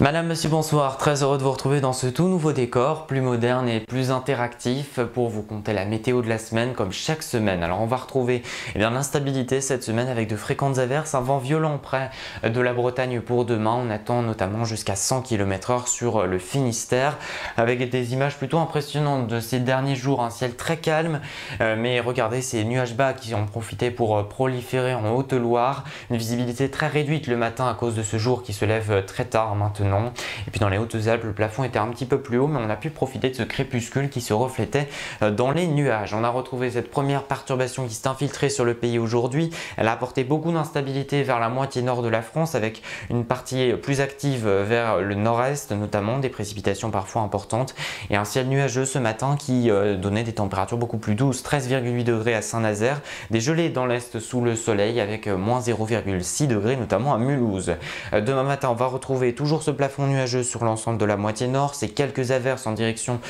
Madame, monsieur, bonsoir, très heureux de vous retrouver dans ce tout nouveau décor, plus moderne et plus interactif pour vous conter la météo de la semaine comme chaque semaine. Alors on va retrouver l'instabilité cette semaine avec de fréquentes averses, un vent violent près de la Bretagne pour demain. On attend notamment jusqu'à 100 km/h sur le Finistère avec des images plutôt impressionnantes de ces derniers jours, un ciel très calme, mais regardez ces nuages bas qui ont profité pour proliférer en Haute-Loire, une visibilité très réduite le matin à cause de ce jour qui se lève très tard maintenant. Et puis dans les Hautes-Alpes, le plafond était un petit peu plus haut, mais on a pu profiter de ce crépuscule qui se reflétait dans les nuages. On a retrouvé cette première perturbation qui s'est infiltrée sur le pays aujourd'hui. Elle a apporté beaucoup d'instabilité vers la moitié nord de la France, avec une partie plus active vers le nord-est, notamment des précipitations parfois importantes, et un ciel nuageux ce matin qui donnait des températures beaucoup plus douces, 13,8 degrés à Saint-Nazaire, des gelées dans l'est sous le soleil avec moins 0,6 degrés notamment à Mulhouse. Demain matin, on va retrouver toujours ce plafond nuageux sur l'ensemble de la moitié nord, c'est quelques averses en direction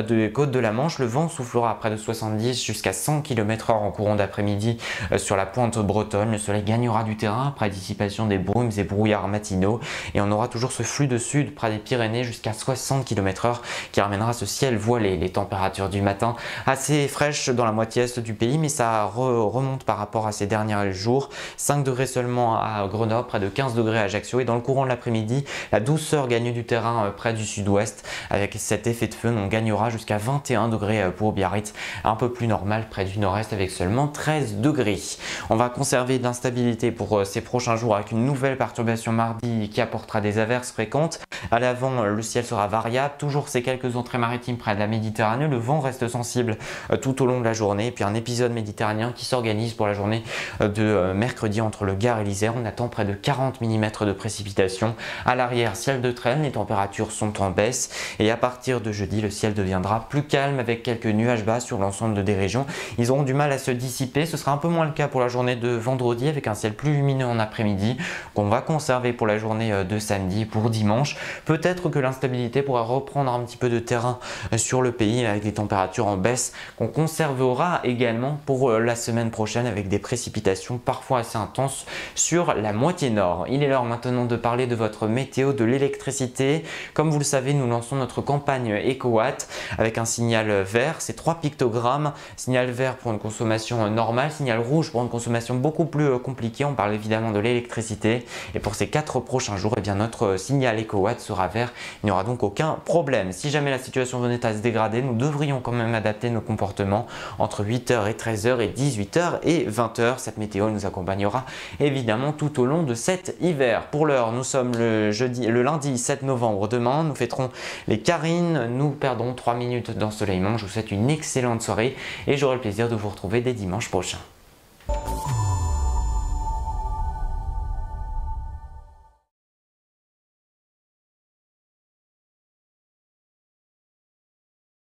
des côtes de la Manche. Le vent soufflera à près de 70 jusqu'à 100 km/h en courant d'après-midi sur la pointe bretonne. Le soleil gagnera du terrain après dissipation des brumes et brouillards matinaux, et on aura toujours ce flux de sud près des Pyrénées jusqu'à 60 km/h qui ramènera ce ciel voilé. Les températures du matin assez fraîches dans la moitié est du pays, mais ça remonte par rapport à ces derniers jours. 5 degrés seulement à Grenoble, près de 15 degrés à Ajaccio, et dans le courant de l'après-midi, la douceur gagne du terrain près du sud-ouest. Avec cet effet de feu, on gagnera jusqu'à 21 degrés pour Biarritz, un peu plus normal près du nord-est avec seulement 13 degrés. On va conserver de l'instabilité pour ces prochains jours avec une nouvelle perturbation mardi qui apportera des averses fréquentes. À l'avant, le ciel sera variable, toujours ces quelques entrées maritimes près de la Méditerranée. Le vent reste sensible tout au long de la journée, et puis un épisode méditerranéen qui s'organise pour la journée de mercredi entre le Gard et l'Isère. On attend près de 40 mm de précipitations. À l'arrière, ciel de traîne, les températures sont en baisse, et à partir de jeudi, le ciel deviendra plus calme avec quelques nuages bas sur l'ensemble des régions. Ils auront du mal à se dissiper. Ce sera un peu moins le cas pour la journée de vendredi avec un ciel plus lumineux en après-midi qu'on va conserver pour la journée de samedi. Pour dimanche, peut-être que l'instabilité pourra reprendre un petit peu de terrain sur le pays avec des températures en baisse qu'on conservera également pour la semaine prochaine avec des précipitations parfois assez intenses sur la moitié nord. Il est l'heure maintenant de parler de votre météo, de l'électricité. Comme vous le savez, nous lançons notre campagne EcoWatt avec un signal vert, c'est 3 pictogrammes, signal vert pour une consommation normale, signal rouge pour une consommation beaucoup plus compliquée. On parle évidemment de l'électricité, et pour ces 4 prochains jours, notre signal EcoWatt sera vert. Il n'y aura donc aucun problème. Si jamais la situation venait à se dégrader, nous devrions quand même adapter nos comportements entre 8h et 13h et 18h et 20h. Cette météo nous accompagnera évidemment tout au long de cet hiver. Pour l'heure, nous sommes le lundi 7 novembre. Demain, nous fêterons les Carines. Nous perdrons 3 minutes d'ensoleillement. Je vous souhaite une excellente soirée et j'aurai le plaisir de vous retrouver dès dimanche prochain.